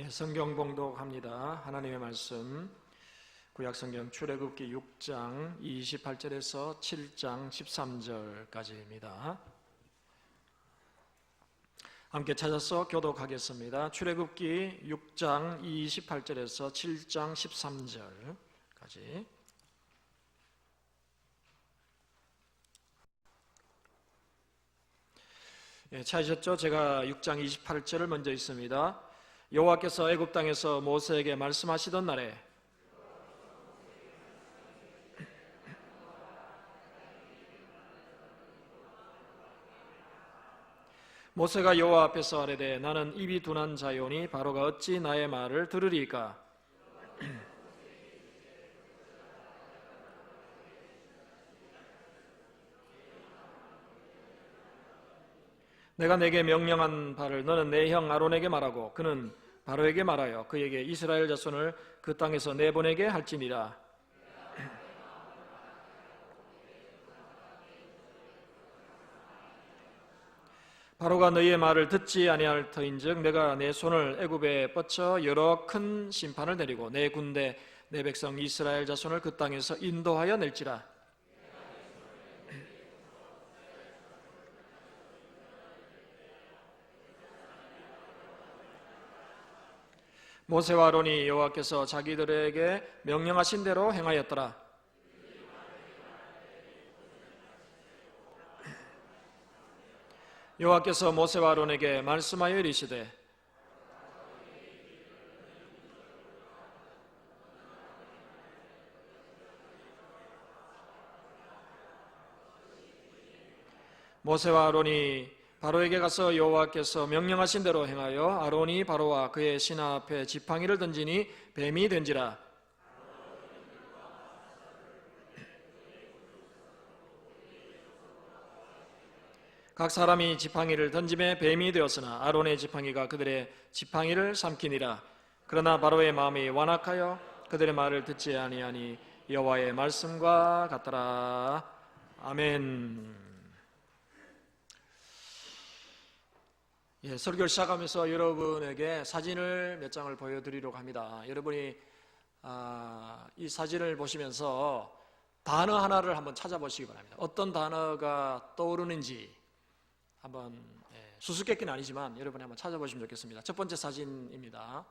성경 봉독합니다. 하나님의 말씀 구약성경 출애굽기 6장 28절에서 7장 13절까지입니다. 함께 찾아서 교독하겠습니다. 출애굽기 6장 28절에서 7장 13절까지. 찾으셨죠? 제가 6장 28절을 먼저 읽습니다. 여호와께서 애굽 땅에서 모세에게 말씀하시던 날에 모세가 여호와 앞에서 아뢰되 나는 입이 둔한 자요니 바로가 어찌 나의 말을 들으리까? 내가 내게 명령한 바를 너는 내 형 아론에게 말하고 그는 바로에게 말하여 그에게 이스라엘 자손을 그 땅에서 내보내게 할지니라. 바로가 너희의 말을 듣지 아니할 터인즉 내가 내 손을 애굽에 뻗쳐 여러 큰 심판을 내리고 내 군대 내 백성 이스라엘 자손을 그 땅에서 인도하여 낼지라. 모세와 아론이 여호와께서 자기들에게 명령하신 대로 행하였더라. 여호와께서 모세와 아론에게 말씀하여 이르시되 모세와 아론이 바로에게 가서 여호와께서 명령하신 대로 행하여 아론이 바로와 그의 신하 앞에 지팡이를 던지니 뱀이 된지라. 각 사람이 지팡이를 던짐에 뱀이 되었으나 아론의 지팡이가 그들의 지팡이를 삼키니라. 그러나 바로의 마음이 완악하여 그들의 말을 듣지 아니하니 여호와의 말씀과 같더라. 아멘. 설교를 시작하면서 여러분에게 사진을 몇 장을 보여드리려고 합니다. 여러분이 이 사진을 보시면서 단어 하나를 한번 찾아보시기 바랍니다. 어떤 단어가 떠오르는지 한번 수수께끼는 아니지만 여러분이 한번 찾아보시면 좋겠습니다. 첫 번째 사진입니다.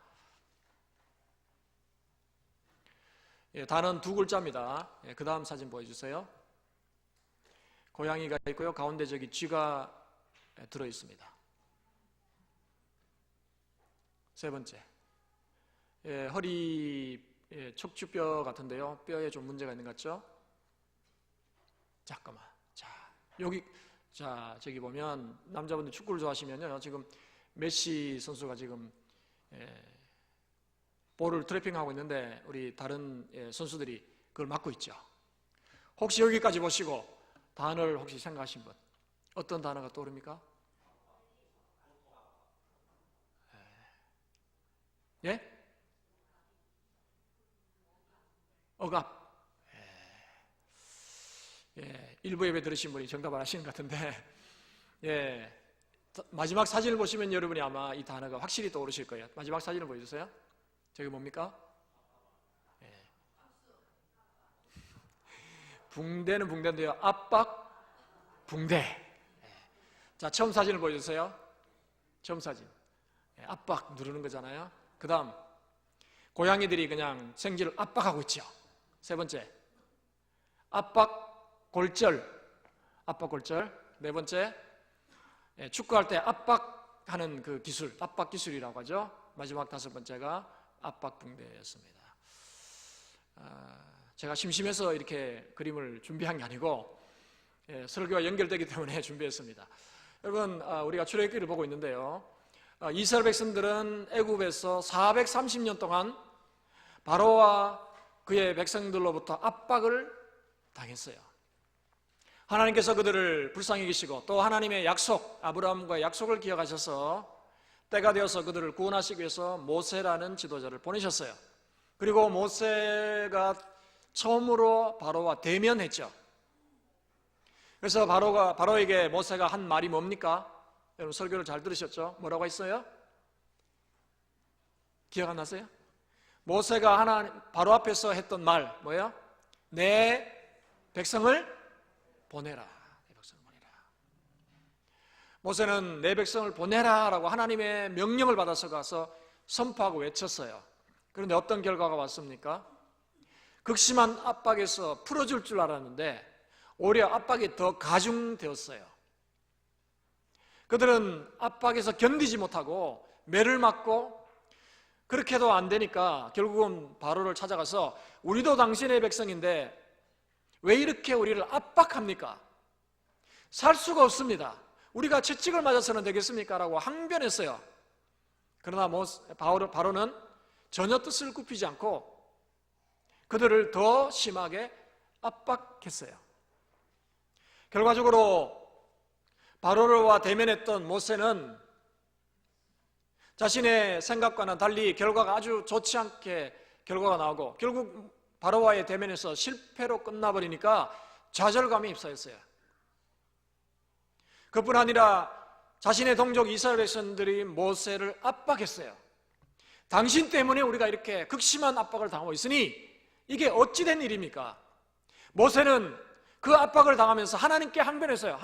단어는 두 글자입니다. 그 다음 사진 보여주세요. 고양이가 있고요. 가운데 저기 쥐가 들어있습니다. 세 번째, 허리 척추뼈 같은데요. 뼈에 좀 문제가 있는 것 같죠? 잠깐만. 저기 보면 남자분들 축구를 좋아하시면요. 지금 메시 선수가 지금 볼을 트래핑하고 있는데 우리 다른 선수들이 그걸 막고 있죠. 혹시 여기까지 보시고 단어를 혹시 생각하신 분 어떤 단어가 떠오릅니까? 예? 억압. 일부 예배 들으신 분이 정답을 아시는 것 같은데, 마지막 사진을 보시면 여러분이 아마 이 단어가 확실히 떠오르실 거예요. 마지막 사진을 보여주세요. 저게 뭡니까? 붕대는 붕대인데요. 압박, 붕대. 자, 처음 사진을 보여주세요. 처음 사진. 압박 누르는 거잖아요. 그 다음 고양이들이 그냥 생쥐를 압박하고 있죠. 세 번째 압박 골절. 네 번째 축구할 때 압박하는 그 기술, 압박 기술이라고 하죠. 마지막 다섯 번째가 압박 붕대였습니다. 제가 심심해서 이렇게 그림을 준비한 게 아니고 설교와 연결되기 때문에 준비했습니다. 여러분, 우리가 출애굽기를 보고 있는데요. 이스라엘 백성들은 애굽에서 430년 동안 바로와 그의 백성들로부터 압박을 당했어요. 하나님께서 그들을 불쌍히 여기시고 또 하나님의 약속, 아브라함과의 약속을 기억하셔서 때가 되어서 그들을 구원하시기 위해서 모세라는 지도자를 보내셨어요. 그리고 모세가 처음으로 바로와 대면했죠. 그래서 바로에게 모세가 한 말이 뭡니까? 여러분 설교를 잘 들으셨죠? 뭐라고 했어요? 기억 안 나세요? 모세가 하나님 바로 앞에서 했던 말 뭐예요? 내 백성을 보내라. 내 백성을 보내라. 모세는 내 백성을 보내라라고 하나님의 명령을 받아서 가서 선포하고 외쳤어요. 그런데 어떤 결과가 왔습니까? 극심한 압박에서 풀어줄 줄 알았는데 오히려 압박이 더 가중되었어요. 그들은 압박에서 견디지 못하고 매를 맞고 그렇게도 안 되니까 결국은 바로를 찾아가서 우리도 당신의 백성인데 왜 이렇게 우리를 압박합니까? 살 수가 없습니다. 우리가 채찍을 맞아서는 되겠습니까? 라고 항변했어요. 그러나 바로는 전혀 뜻을 굽히지 않고 그들을 더 심하게 압박했어요. 결과적으로 바로와 대면했던 모세는 자신의 생각과는 달리 결과가 아주 좋지 않게 결과가 나오고 결국 바로와의 대면에서 실패로 끝나버리니까 좌절감이 휩싸였어요. 그뿐 아니라 자신의 동족 이스라엘 백성들이 모세를 압박했어요. 당신 때문에 우리가 이렇게 극심한 압박을 당하고 있으니 이게 어찌 된 일입니까? 모세는 그 압박을 당하면서 하나님께 항변했어요.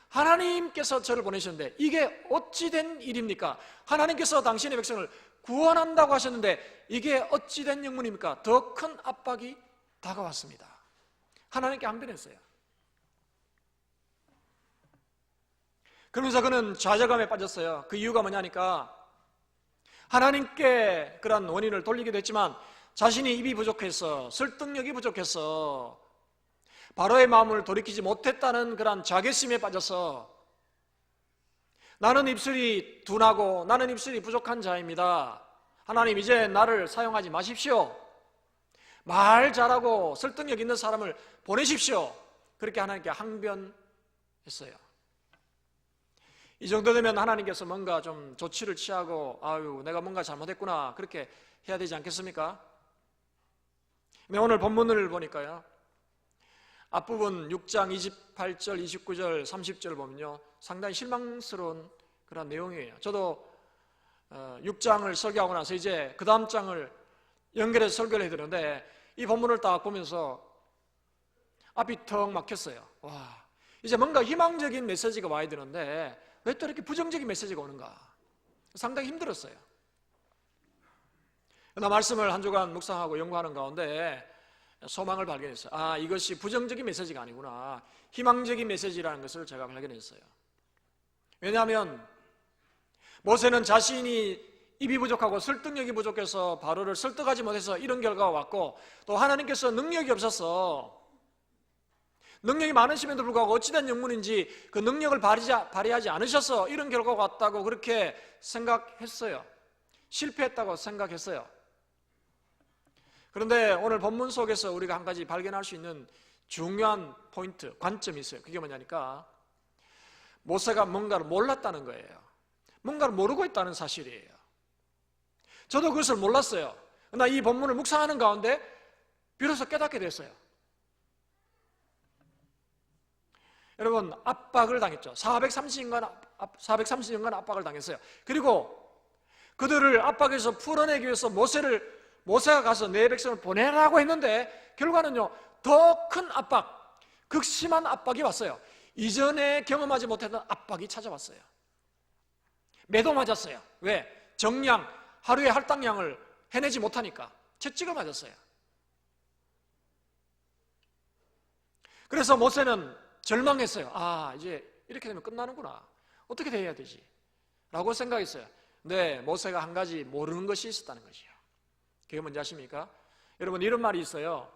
하나님께서 저를 보내셨는데 이게 어찌 된 일입니까? 하나님께서 당신의 백성을 구원한다고 하셨는데 이게 어찌 된 영문입니까? 더 큰 압박이 다가왔습니다. 하나님께 항변했어요. 그러면서 그는 좌절감에 빠졌어요. 그 이유가 뭐냐니까 하나님께 그런 원인을 돌리기도 했지만 자신이 입이 부족해서 설득력이 부족해서 바로의 마음을 돌이키지 못했다는 그런 자괴심에 빠져서 나는 입술이 둔하고 나는 입술이 부족한 자입니다. 하나님 이제 나를 사용하지 마십시오. 말 잘하고 설득력 있는 사람을 보내십시오. 그렇게 하나님께 항변했어요. 이 정도 되면 하나님께서 뭔가 좀 조치를 취하고 아유 내가 뭔가 잘못했구나 그렇게 해야 되지 않겠습니까? 근데 오늘 본문을 보니까요 앞부분 6장 28절, 29절, 30절을 보면요 상당히 실망스러운 그런 내용이에요. 저도 6장을 설교하고 나서 이제 그 다음 장을 연결해서 설교를 해야 되는데 이 본문을 딱 보면서 앞이 턱 막혔어요. 와, 이제 뭔가 희망적인 메시지가 와야 되는데 왜 또 이렇게 부정적인 메시지가 오는가 상당히 힘들었어요. 그러나 말씀을 한 주간 묵상하고 연구하는 가운데 소망을 발견했어요. 아, 이것이 부정적인 메시지가 아니구나. 희망적인 메시지라는 것을 제가 발견했어요. 왜냐하면 모세는 자신이 입이 부족하고 설득력이 부족해서 바로를 설득하지 못해서 이런 결과가 왔고 또 하나님께서 능력이 없어서 능력이 많으심에도 불구하고 어찌된 영문인지 그 능력을 발휘하지 않으셔서 이런 결과가 왔다고 그렇게 생각했어요. 실패했다고 생각했어요. 그런데 오늘 본문 속에서 우리가 한 가지 발견할 수 있는 중요한 포인트, 관점이 있어요. 그게 뭐냐니까 모세가 뭔가를 몰랐다는 거예요. 뭔가를 모르고 있다는 사실이에요. 저도 그것을 몰랐어요. 그러나 이 본문을 묵상하는 가운데 비로소 깨닫게 됐어요. 여러분 압박을 당했죠. 430년간 압박을 당했어요. 그리고 그들을 압박에서 풀어내기 위해서 모세가 가서 내 백성을 보내라고 했는데 결과는요 더 큰 압박, 극심한 압박이 왔어요. 이전에 경험하지 못했던 압박이 찾아왔어요. 매도 맞았어요. 왜? 정량, 하루의 할당량을 해내지 못하니까 채찍을 맞았어요. 그래서 모세는 절망했어요. 아, 이제 이렇게 되면 끝나는구나. 어떻게 해야 되지? 라고 생각했어요. 근데 모세가 한 가지 모르는 것이 있었다는 것이에요. 그게 뭔지 아십니까? 여러분 이런 말이 있어요.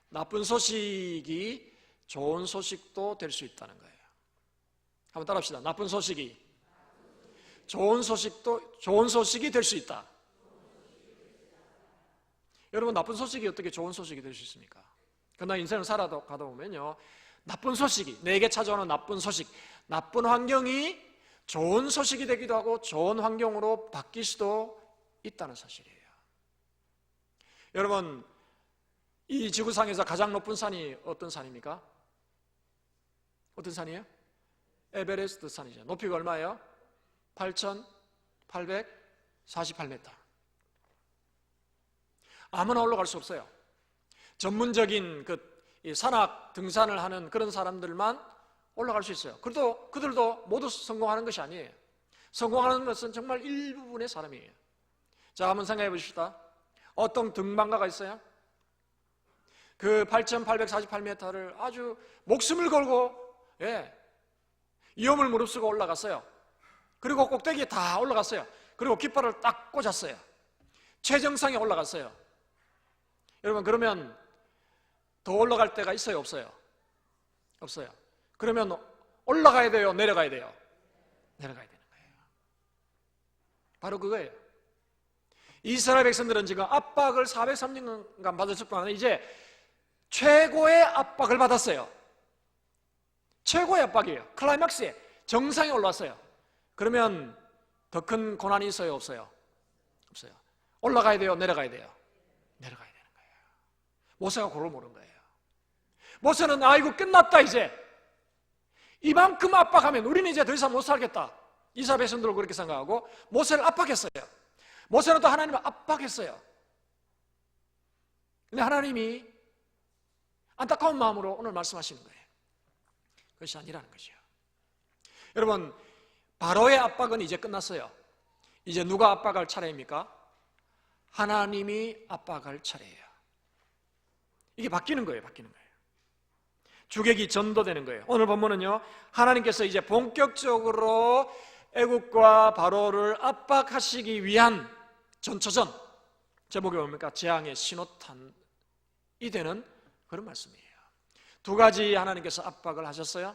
나쁜 소식이 좋은 소식도 될 수 있다는 거예요. 한번 따라합시다. 나쁜 소식이 좋은 소식이 될 수 있다. 여러분 나쁜 소식이 어떻게 좋은 소식이 될 수 있습니까? 그러나 인생을 살아가다 보면요 나쁜 소식이 내게 찾아오는 나쁜 소식, 나쁜 환경이 좋은 소식이 되기도 하고 좋은 환경으로 바뀔 수도 있다는 사실이에요. 여러분 이 지구상에서 가장 높은 산이 어떤 산입니까? 어떤 산이에요? 에베레스트 산이죠. 높이가 얼마예요? 8,848m. 아무나 올라갈 수 없어요. 전문적인 이 산악 등산을 하는 그런 사람들만 올라갈 수 있어요. 그래도 그들도 모두 성공하는 것이 아니에요. 성공하는 것은 정말 일부분의 사람이에요. 자, 한번 생각해 보십시다. 어떤 등반가가 있어요. 그 8,848m를 아주 목숨을 걸고 위험을 무릅쓰고 올라갔어요. 그리고 꼭대기에 다 올라갔어요. 그리고 깃발을 딱 꽂았어요. 최정상에 올라갔어요. 여러분, 그러면 더 올라갈 때가 있어요, 없어요? 없어요. 그러면 올라가야 돼요, 내려가야 돼요? 내려가야 되는 거예요. 바로 그거예요. 이스라엘 백성들은 지금 압박을 403년간 받았을 뿐 아니라 이제 최고의 압박을 받았어요. 최고의 압박이에요. 클라이막스에 정상에 올라왔어요. 그러면 더 큰 고난이 있어요, 없어요? 없어요. 올라가야 돼요, 내려가야 돼요? 내려가야 되는 거예요. 모세가 그걸 모르는 거예요. 모세는 아이고 끝났다, 이제 이만큼 압박하면 우리는 이제 더 이상 못 살겠다. 이스라엘 백성들도 그렇게 생각하고 모세를 압박했어요. 모세는 또 하나님을 압박했어요. 근데 하나님이 안타까운 마음으로 오늘 말씀하시는 거예요. 그것이 아니라는 거죠. 여러분, 바로의 압박은 이제 끝났어요. 이제 누가 압박할 차례입니까? 하나님이 압박할 차례예요. 이게 바뀌는 거예요. 바뀌는 거예요. 주객이 전도되는 거예요. 오늘 본문은요, 하나님께서 이제 본격적으로 애국과 바로를 압박하시기 위한 전초전, 제목이 뭡니까? 재앙의 신호탄이 되는 그런 말씀이에요. 두 가지 하나님께서 압박을 하셨어요.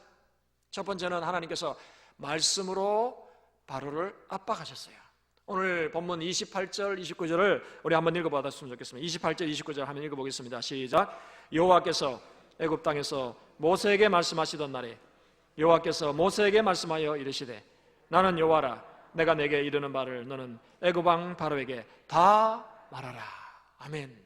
첫 번째는 하나님께서 말씀으로 바로를 압박하셨어요. 오늘 본문 28절, 29절을 우리 한번 읽어봤으면 좋겠습니다. 28절, 29절 한번 읽어보겠습니다. 시작. 여호와께서 애굽 땅에서 모세에게 말씀하시던 날에 여호와께서 모세에게 말씀하여 이르시되 나는 여호와라. 내가 내게 이르는 바를 너는 애굽 왕 바로에게 다 말하라. 아멘.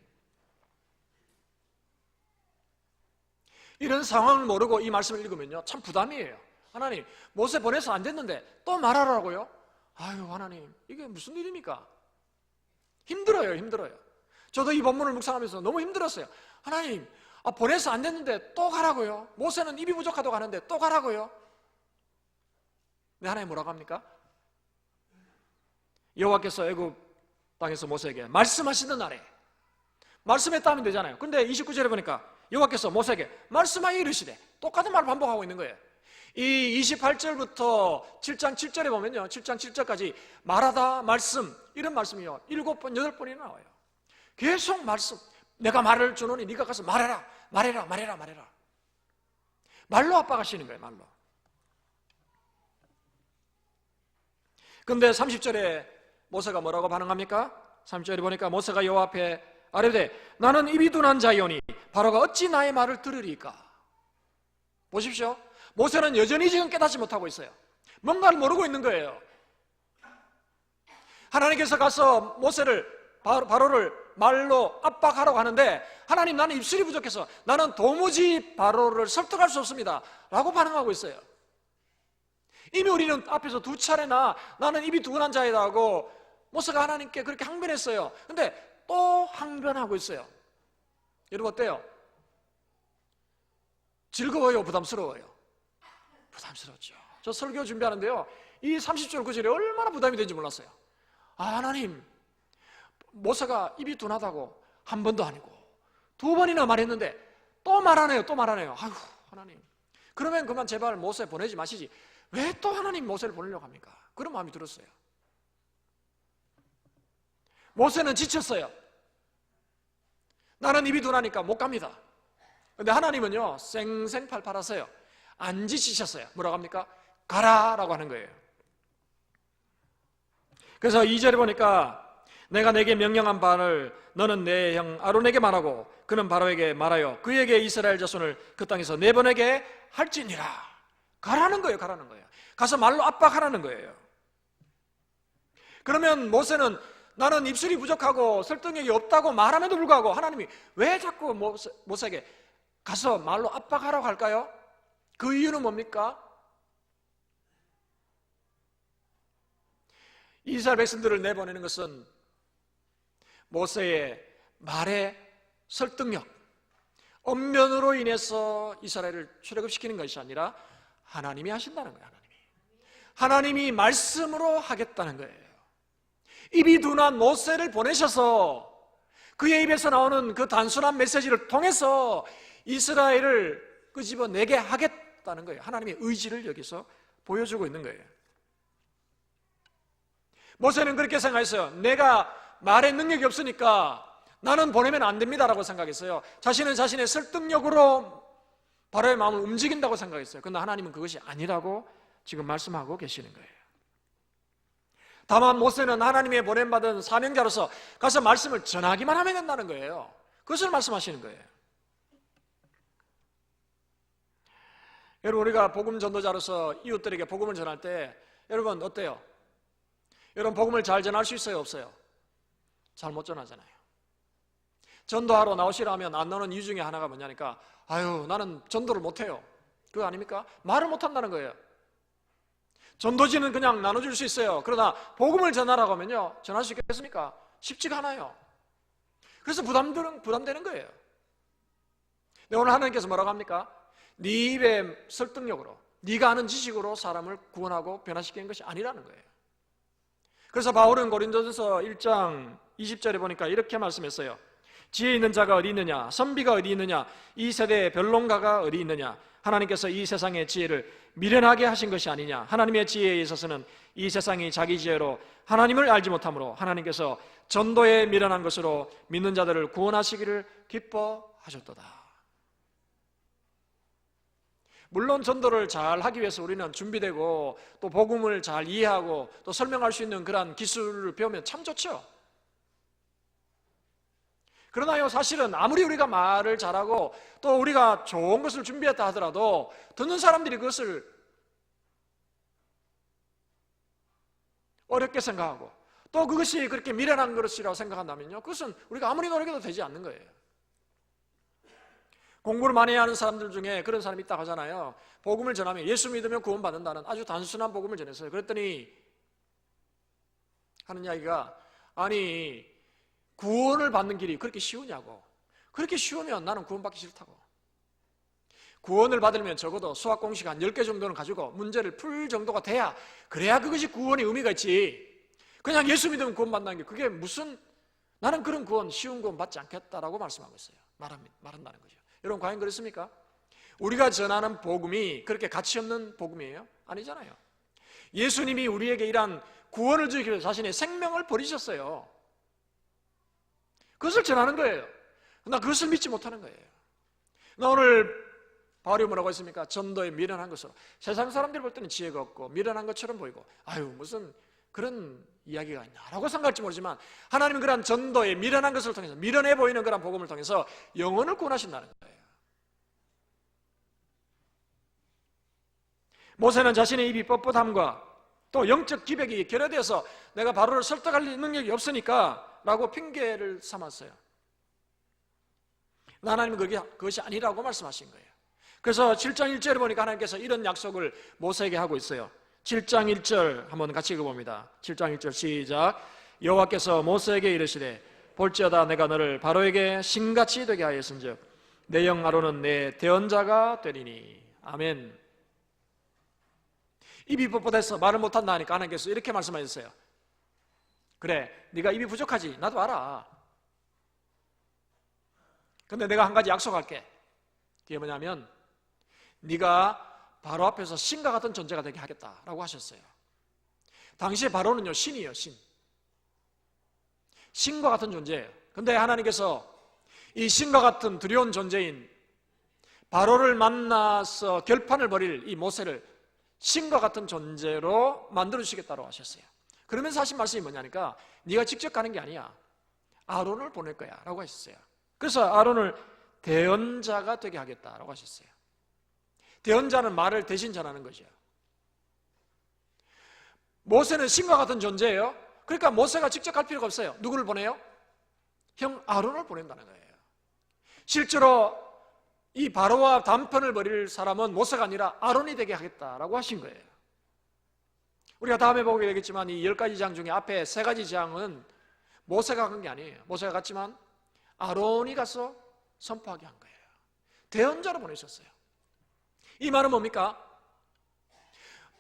이런 상황을 모르고 이 말씀을 읽으면요, 참 부담이에요. 하나님, 모세 보내서 안 됐는데 또 말하라고요? 아유, 하나님, 이게 무슨 일입니까? 힘들어요, 힘들어요. 저도 이 본문을 묵상하면서 너무 힘들었어요. 하나님, 보내서 안 됐는데 또 가라고요? 모세는 입이 부족하다고 하는데 또 가라고요? 근데 하나님 뭐라고 합니까? 여호와께서 애굽 땅에서 모세에게 말씀하시는 날에 말씀했다 하면 되잖아요. 근데 29절에 보니까 여호와께서 모세에게 말씀하여 이르시되, 똑같은 말을 반복하고 있는 거예요. 이 28절부터 7장 7절에 보면요, 7장 7절까지 말하다, 말씀, 이런 말씀이요 7번, 8번이나 나와요. 계속 말씀. 내가 말을 주노니 네가 가서 말해라, 말해라, 말해라, 말해라. 말로 압박하시는 거예요, 말로. 근데 30절에 모세가 뭐라고 반응합니까? 30절에 보니까 모세가 여호와 앞에 아뢰되 나는 입이 둔한 자이오니 바로가 어찌 나의 말을 들으리까? 보십시오. 모세는 여전히 지금 깨닫지 못하고 있어요. 뭔가를 모르고 있는 거예요. 하나님께서 가서 바로를 말로 압박하라고 하는데, 하나님, 나는 입술이 부족해서 나는 도무지 바로를 설득할 수 없습니다 라고 반응하고 있어요. 이미 우리는 앞에서 2차례나 나는 입이 둔한 자이다 하고 모세가 하나님께 그렇게 항변했어요. 근데 또 항변하고 있어요. 여러분 어때요? 즐거워요? 부담스러워요? 부담스럽죠. 저 설교 준비하는데요, 이 30절 9절이 얼마나 부담이 되는지 몰랐어요. 하나님, 모세가 입이 둔하다고 한 번도 아니고 2번이나 말했는데 또 말하네요. 또 말하네요. 아휴, 하나님, 그러면 그만 제발 모세 보내지 마시지 왜 또 하나님 모세를 보내려고 합니까? 그런 마음이 들었어요. 모세는 지쳤어요. 나는 입이 둔하니까 못 갑니다. 근데 하나님은요, 쌩쌩팔팔하세요. 안 지치셨어요. 뭐라고 합니까? 가라라고 하는 거예요. 그래서 2절에 보니까 내가 내게 명령한 바를 너는 내 형 아론에게 말하고 그는 바로에게 말하여 그에게 이스라엘 자손을 그 땅에서 내보내게 할지니라. 가라는 거예요. 가라는 거예요. 가서 말로 압박하라는 거예요. 그러면 모세는 나는 입술이 부족하고 설득력이 없다고 말함에도 불구하고 하나님이 왜 자꾸 모세에게 가서 말로 압박하라고 할까요? 그 이유는 뭡니까? 이스라엘 백성들을 내보내는 것은 모세의 말의 설득력, 언변으로 인해서 이스라엘을 출애굽시키는 것이 아니라 하나님이 하신다는 거예요. 하나님이 말씀으로 하겠다는 거예요. 입이 둔한 모세를 보내셔서 그의 입에서 나오는 그 단순한 메시지를 통해서 이스라엘을 끄집어내게 하겠다는 거예요. 하나님의 의지를 여기서 보여주고 있는 거예요. 모세는 그렇게 생각했어요. 내가 말의 능력이 없으니까 나는 보내면 안 됩니다라고 생각했어요. 자신은 자신의 설득력으로 바로의 마음을 움직인다고 생각했어요. 그런데 하나님은 그것이 아니라고 지금 말씀하고 계시는 거예요. 다만 모세는 하나님의 보냄받은 사명자로서 가서 말씀을 전하기만 하면 된다는 거예요. 그것을 말씀하시는 거예요. 여러분, 우리가 복음 전도자로서 이웃들에게 복음을 전할 때 여러분 어때요? 여러분 복음을 잘 전할 수 있어요? 없어요? 잘 못 전하잖아요. 전도하러 나오시라면 안 나오는 이유 중에 하나가 뭐냐니까 아유 나는 전도를 못해요. 그거 아닙니까? 말을 못한다는 거예요. 전도지는 그냥 나눠줄 수 있어요. 그러나 복음을 전하라고 하면요 전할 수 있겠습니까? 쉽지가 않아요. 그래서 부담되는 거예요. 근데 오늘 하나님께서 뭐라고 합니까? 네 입의 설득력으로 네가 아는 지식으로 사람을 구원하고 변화시키는 것이 아니라는 거예요. 그래서 바울은 고린도전서 1장 20절에 보니까 이렇게 말씀했어요. 지혜 있는 자가 어디 있느냐? 선비가 어디 있느냐? 이 세대의 변론가가 어디 있느냐? 하나님께서 이 세상의 지혜를 미련하게 하신 것이 아니냐? 하나님의 지혜에 있어서는 이 세상이 자기 지혜로 하나님을 알지 못하므로 하나님께서 전도에 미련한 것으로 믿는 자들을 구원하시기를 기뻐하셨도다. 물론 전도를 잘 하기 위해서 우리는 준비되고 또 복음을 잘 이해하고 또 설명할 수 있는 그런 기술을 배우면 참 좋죠. 그러나요 사실은 아무리 우리가 말을 잘하고 또 우리가 좋은 것을 준비했다 하더라도 듣는 사람들이 그것을 어렵게 생각하고 또 그것이 그렇게 미련한 것이라고 생각한다면요 그것은 우리가 아무리 노력해도 되지 않는 거예요. 공부를 많이 하는 사람들 중에 그런 사람이 있다고 하잖아요. 복음을 전하면 예수 믿으면 구원받는다는 아주 단순한 복음을 전했어요. 그랬더니 하는 이야기가 아니 구원을 받는 길이 그렇게 쉬우냐고. 그렇게 쉬우면 나는 구원받기 싫다고. 구원을 받으려면 적어도 수학 공식 한 10개 정도는 가지고 문제를 풀 정도가 돼야 그래야 그것이 구원의 의미가 있지. 그냥 예수 믿으면 구원받는다는 게 그게 무슨 나는 그런 구원 쉬운 구원 받지 않겠다라고 말씀하고 있어요. 말한다는 거죠. 여러분 과연 그렇습니까? 우리가 전하는 복음이 그렇게 가치 없는 복음이에요? 아니잖아요. 예수님이 우리에게 이러한 구원을 주기 위해서 자신의 생명을 버리셨어요. 그것을 전하는 거예요. 나 그것을 믿지 못하는 거예요. 나 오늘 바울이 뭐라고 했습니까? 전도에 미련한 것으로. 세상 사람들이 볼 때는 지혜가 없고 미련한 것처럼 보이고 아유 무슨 그런 이야기가 있냐라고 생각할지 모르지만 하나님은 그런 전도에 미련한 것을 통해서 미련해 보이는 그런 복음을 통해서 영혼을 구원하신다는 거예요. 모세는 자신의 입이 뻣뻣함과 또 영적 기백이 결여되어서 내가 바로를 설득할 능력이 없으니까 라고 핑계를 삼았어요. 하나님은 그것이 아니라고 말씀하신 거예요. 그래서 7장 1절에 보니까 하나님께서 이런 약속을 모세에게 하고 있어요. 7장 1절 한번 같이 읽어봅니다. 7장 1절 시작. 여호와께서 모세에게 이르시되 볼지어다 내가 너를 바로에게 신같이 되게 하였은즉 내 영 아론은 내 대언자가 되리니. 아멘. 입이 뻣뻣해서 말을 못한다 하니까 하나님께서 이렇게 말씀하셨어요. 그래 네가 입이 부족하지 나도 알아. 근데 내가 한 가지 약속할게. 그게 뭐냐면 네가 바로 앞에서 신과 같은 존재가 되게 하겠다라고 하셨어요. 당시에 바로는요 신이에요. 신과 같은 존재예요. 근데 하나님께서 이 신과 같은 두려운 존재인 바로를 만나서 결판을 벌일 이 모세를 신과 같은 존재로 만들어주시겠다고 하셨어요. 그러면서 하신 말씀이 뭐냐니까 네가 직접 가는 게 아니야. 아론을 보낼 거야 라고 하셨어요. 그래서 아론을 대언자가 되게 하겠다라고 하셨어요. 대언자는 말을 대신 전하는 거죠. 모세는 신과 같은 존재예요. 그러니까 모세가 직접 갈 필요가 없어요. 누구를 보내요? 형 아론을 보낸다는 거예요. 실제로 이 바로와 단편을 벌일 사람은 모세가 아니라 아론이 되게 하겠다라고 하신 거예요. 우리가 다음에 보게 되겠지만 이 10가지 재앙 중에 앞에 3가지 재앙은 모세가 간 게 아니에요. 모세가 갔지만 아론이 가서 선포하게 한 거예요. 대언자로 보내셨어요. 이 말은 뭡니까?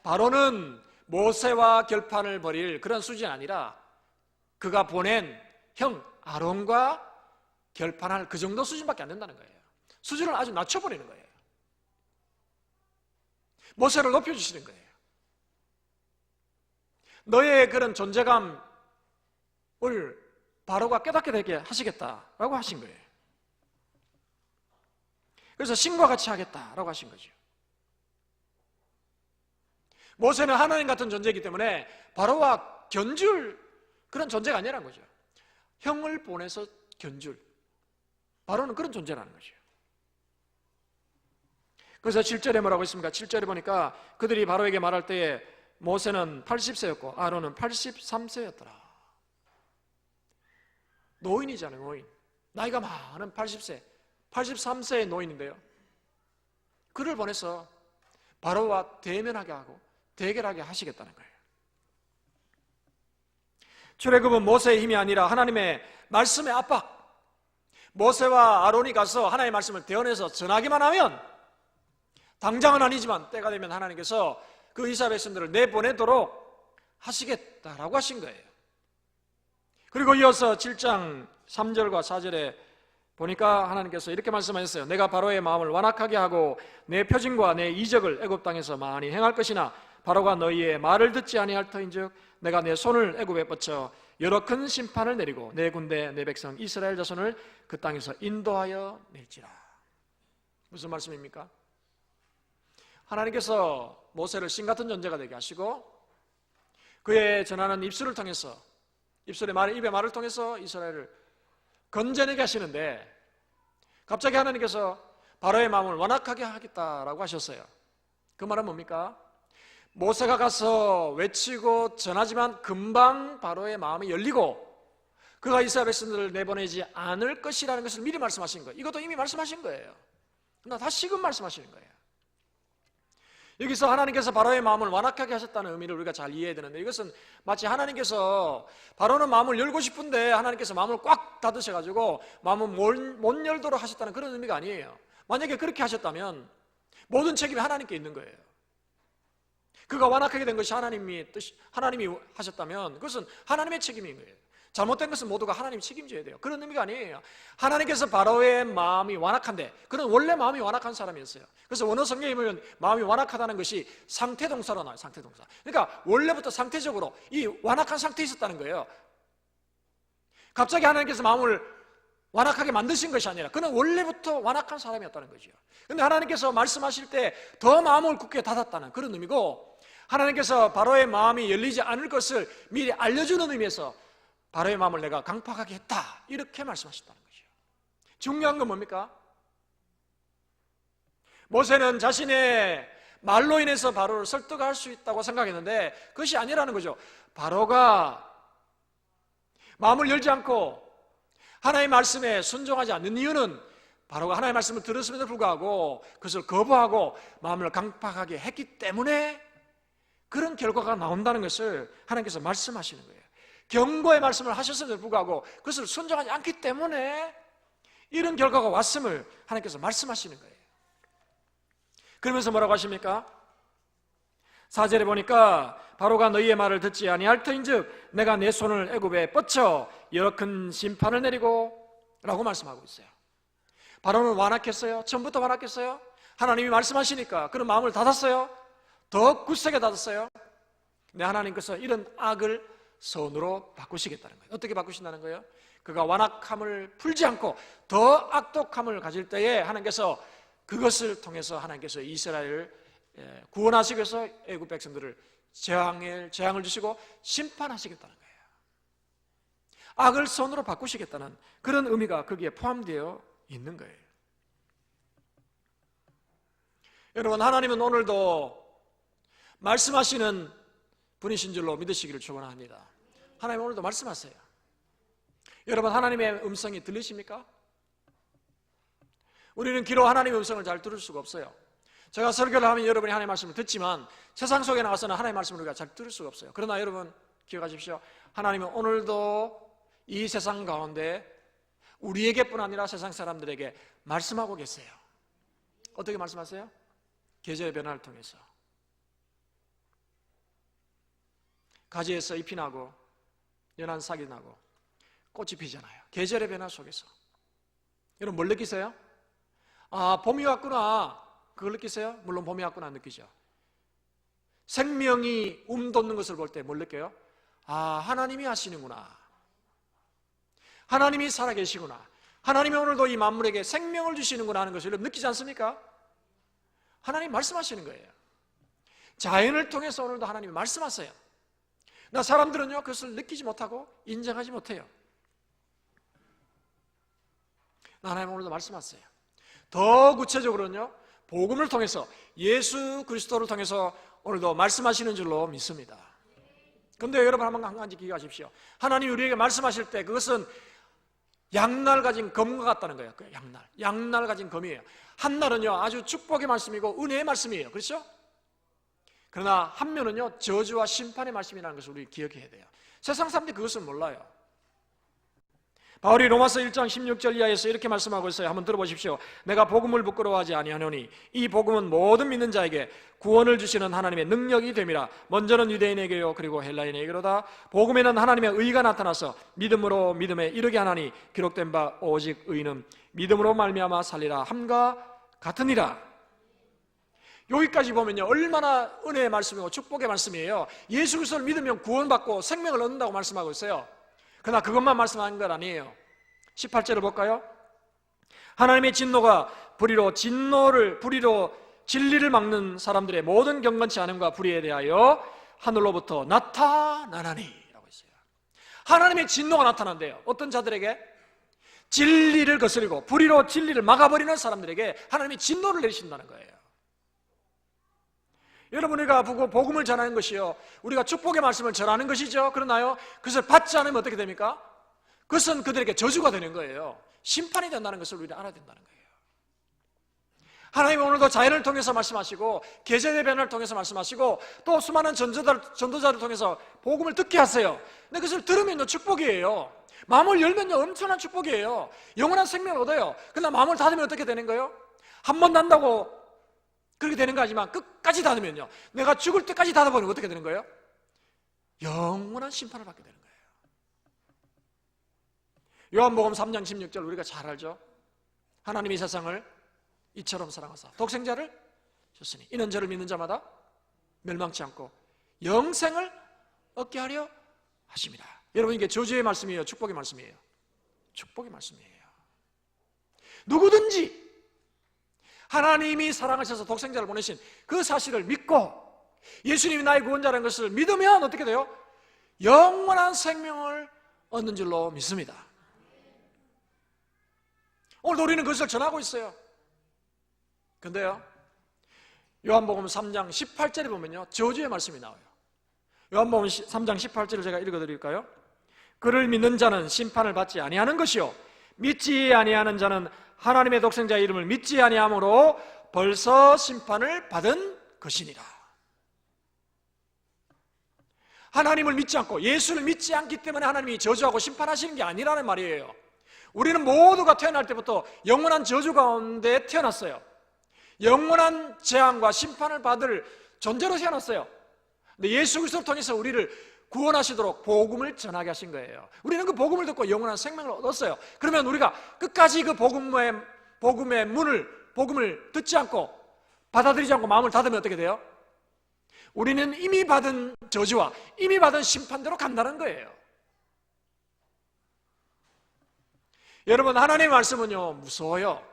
바로는 모세와 결판을 벌일 그런 수준이 아니라 그가 보낸 형 아론과 결판할 그 정도 수준밖에 안 된다는 거예요. 수준을 아주 낮춰버리는 거예요. 모세를 높여주시는 거예요. 너의 그런 존재감을 바로가 깨닫게 되게 하시겠다라고 하신 거예요. 그래서 신과 같이 하겠다라고 하신 거죠. 모세는 하나님 같은 존재이기 때문에 바로와 견줄 그런 존재가 아니라는 거죠. 형을 보내서 견줄. 바로는 그런 존재라는 거죠. 그래서 7절에 뭐라고 있습니까? 7절에 보니까 그들이 바로에게 말할 때에 모세는 80세였고 아론은 83세였더라. 노인이잖아요, 노인. 나이가 많은 80세, 83세의 노인인데요. 그를 보내서 바로와 대면하게 하고 대결하게 하시겠다는 거예요. 출애굽은 모세의 힘이 아니라 하나님의 말씀의 압박. 모세와 아론이 가서 하나님의 말씀을 대언해서 전하기만 하면 당장은 아니지만 때가 되면 하나님께서 그 이스라엘 백성들을 내보내도록 하시겠다라고 하신 거예요. 그리고 이어서 7장 3절과 4절에 보니까 하나님께서 이렇게 말씀하셨어요. 내가 바로의 마음을 완악하게 하고 내 표징과 내 이적을 애굽 땅에서 많이 행할 것이나 바로가 너희의 말을 듣지 아니할 터인즉 내가 내 손을 애굽에 뻗쳐 여러 큰 심판을 내리고 내 군대 내 백성 이스라엘 자손을 그 땅에서 인도하여 낼지라. 무슨 말씀입니까? 하나님께서 모세를 신같은 존재가 되게 하시고 그의 전하는 입술을 통해서 입의 말을 통해서 이스라엘을 건져내게 하시는데 갑자기 하나님께서 바로의 마음을 완악하게 하겠다라고 하셨어요. 그 말은 뭡니까? 모세가 가서 외치고 전하지만 금방 바로의 마음이 열리고 그가 이스라엘 백성들을 내보내지 않을 것이라는 것을 미리 말씀하신 거예요. 이것도 이미 말씀하신 거예요. 그러나 다시금 말씀하시는 거예요. 여기서 하나님께서 바로의 마음을 완악하게 하셨다는 의미를 우리가 잘 이해해야 되는데 이것은 마치 하나님께서 바로는 마음을 열고 싶은데 하나님께서 마음을 꽉 닫으셔가지고 마음을 못 열도록 하셨다는 그런 의미가 아니에요. 만약에 그렇게 하셨다면 모든 책임이 하나님께 있는 거예요. 그가 완악하게 된 것이 하나님이 하셨다면 그것은 하나님의 책임인 거예요. 잘못된 것은 모두가 하나님이 책임져야 돼요. 그런 의미가 아니에요. 하나님께서 바로의 마음이 완악한데 그는 원래 마음이 완악한 사람이었어요. 그래서 원어 성경에 보면 마음이 완악하다는 것이 상태동사로 나와요. 상태동사. 그러니까 원래부터 상태적으로 이 완악한 상태에 있었다는 거예요. 갑자기 하나님께서 마음을 완악하게 만드신 것이 아니라 그는 원래부터 완악한 사람이었다는 거죠. 그런데 하나님께서 말씀하실 때 더 마음을 굳게 닫았다는 그런 의미고 하나님께서 바로의 마음이 열리지 않을 것을 미리 알려주는 의미에서 바로의 마음을 내가 강팍하게 했다 이렇게 말씀하셨다는 거죠. 중요한 건 뭡니까? 모세는 자신의 말로 인해서 바로를 설득할 수 있다고 생각했는데 그것이 아니라는 거죠. 바로가 마음을 열지 않고 하나님의 말씀에 순종하지 않는 이유는 바로가 하나님의 말씀을 들었음에도 불구하고 그것을 거부하고 마음을 강팍하게 했기 때문에 그런 결과가 나온다는 것을 하나님께서 말씀하시는 거예요. 경고의 말씀을 하셨음에도 불구하고 그것을 순종하지 않기 때문에 이런 결과가 왔음을 하나님께서 말씀하시는 거예요. 그러면서 뭐라고 하십니까? 4절에 보니까 바로가 너희의 말을 듣지 아니할 터인즉 내가 내 손을 애굽에 뻗쳐 여러 큰 심판을 내리고 라고 말씀하고 있어요. 바로는 완악했어요? 처음부터 완악했어요? 하나님이 말씀하시니까 그런 마음을 닫았어요? 더 굳세게 닫았어요? 네, 하나님께서 이런 악을 선으로 바꾸시겠다는 거예요. 어떻게 바꾸신다는 거예요? 그가 완악함을 풀지 않고 더 악독함을 가질 때에 하나님께서 그것을 통해서 하나님께서 이스라엘을 구원하시기 위해서 애굽 백성들을 재앙을 주시고 심판하시겠다는 거예요. 악을 선으로 바꾸시겠다는 그런 의미가 거기에 포함되어 있는 거예요. 여러분, 하나님은 오늘도 말씀하시는 분이신 줄로 믿으시기를 축원합니다. 하나님 오늘도 말씀하세요. 여러분, 하나님의 음성이 들리십니까? 우리는 귀로 하나님의 음성을 잘 들을 수가 없어요. 제가 설교를 하면 여러분이 하나님의 말씀을 듣지만 세상 속에 나가서는 하나님의 말씀을 우리가 잘 들을 수가 없어요. 그러나 여러분 기억하십시오. 하나님은 오늘도 이 세상 가운데 우리에게뿐 아니라 세상 사람들에게 말씀하고 계세요. 어떻게 말씀하세요? 계절의 변화를 통해서. 가지에서 잎이 나고 연한 싹이 나고 꽃이 피잖아요. 계절의 변화 속에서. 여러분 뭘 느끼세요? 아, 봄이 왔구나. 그걸 느끼세요? 물론 봄이 왔구나 느끼죠. 생명이 돋는 것을 볼 때 뭘 느껴요? 아, 하나님이 하시는구나. 하나님이 살아계시구나. 하나님이 오늘도 이 만물에게 생명을 주시는구나 하는 것을 느끼지 않습니까? 하나님 말씀하시는 거예요. 자연을 통해서 오늘도 하나님이 말씀하세요. 나 사람들은요 그것을 느끼지 못하고 인정하지 못해요. 하나님 오늘도 말씀하세요. 더 구체적으로는요 복음을 통해서 예수 그리스도를 통해서 오늘도 말씀하시는 줄로 믿습니다. 그런데 여러분 한 가지 기억하십시오. 하나님이 우리에게 말씀하실 때 그것은 양날 가진 검과 같다는 거예요. 양날 가진 검이에요. 한 날은요 아주 축복의 말씀이고 은혜의 말씀이에요. 그렇죠? 그러나 한 면은요 저주와 심판의 말씀이라는 것을 우리 기억해야 돼요. 세상 사람들이 그것을 몰라요. 바울이 로마서 1장 16절 이하에서 이렇게 말씀하고 있어요. 한번 들어보십시오. 내가 복음을 부끄러워하지 아니하노니 이 복음은 모든 믿는 자에게 구원을 주시는 하나님의 능력이 됨이라. 먼저는 유대인에게요 그리고 헬라인에게로다. 복음에는 하나님의 의가 나타나서 믿음으로 믿음에 이르게 하나니 기록된 바 오직 의는 믿음으로 말미암아 살리라 함과 같으니라. 여기까지 보면요 얼마나 은혜의 말씀이고 축복의 말씀이에요. 예수 그리스도를 믿으면 구원받고 생명을 얻는다고 말씀하고 있어요. 그러나 그것만 말씀하는 건 아니에요. 18절을 볼까요? 하나님의 진노가 불의로 진리를 막는 사람들의 모든 경건치 않음과 불의에 대하여 하늘로부터 나타나나니 라고 했어요. 하나님의 진노가 나타난대요. 어떤 자들에게? 진리를 거스리고 불의로 진리를 막아버리는 사람들에게 하나님이 진노를 내리신다는 거예요. 여러분 우리가 복음을 전하는 것이요 우리가 축복의 말씀을 전하는 것이죠. 그러나요 그것을 받지 않으면 어떻게 됩니까? 그것은 그들에게 저주가 되는 거예요. 심판이 된다는 것을 우리는 알아야 된다는 거예요. 하나님 오늘도 자연을 통해서 말씀하시고 계절의 변화를 통해서 말씀하시고 또 수많은 전도자를 통해서 복음을 듣게 하세요. 근데 그것을 들으면요 축복이에요. 마음을 열면요 엄청난 축복이에요. 영원한 생명을 얻어요. 그러나 마음을 닫으면 어떻게 되는 거예요? 한 번 난다고 그렇게 되는 거 아니지만 끝까지 닫으면요 내가 죽을 때까지 닫아버리면 어떻게 되는 거예요? 영원한 심판을 받게 되는 거예요. 요한복음 3장 16절 우리가 잘 알죠? 하나님이 세상을 이처럼 사랑하사 독생자를 줬으니 이는 저를 믿는 자마다 멸망치 않고 영생을 얻게 하려 하심이라. 여러분 이게 저주의 말씀이에요? 축복의 말씀이에요? 축복의 말씀이에요. 누구든지 하나님이 사랑하셔서 독생자를 보내신 그 사실을 믿고 예수님이 나의 구원자라는 것을 믿으면 어떻게 돼요? 영원한 생명을 얻는 줄로 믿습니다. 오늘도 우리는 그것을 전하고 있어요. 근데요 요한복음 3장 18절에 보면요 저주의 말씀이 나와요. 요한복음 3장 18절을 제가 읽어드릴까요? 그를 믿는 자는 심판을 받지 아니하는 것이요 믿지 아니하는 자는 하나님의 독생자의 이름을 믿지 아니함으로 벌써 심판을 받은 것이니라. 하나님을 믿지 않고 예수를 믿지 않기 때문에 하나님이 저주하고 심판하시는 게 아니라는 말이에요. 우리는 모두가 태어날 때부터 영원한 저주 가운데 태어났어요. 영원한 재앙과 심판을 받을 존재로 태어났어요. 근데 예수 그리스도를 통해서 우리를 구원하시도록 복음을 전하게 하신 거예요. 우리는 그 복음을 듣고 영원한 생명을 얻었어요. 그러면 우리가 끝까지 그 복음의 복음을 듣지 않고 받아들이지 않고 마음을 닫으면 어떻게 돼요? 우리는 이미 받은 저주와 이미 받은 심판대로 간다는 거예요. 여러분 하나님의 말씀은요 무서워요.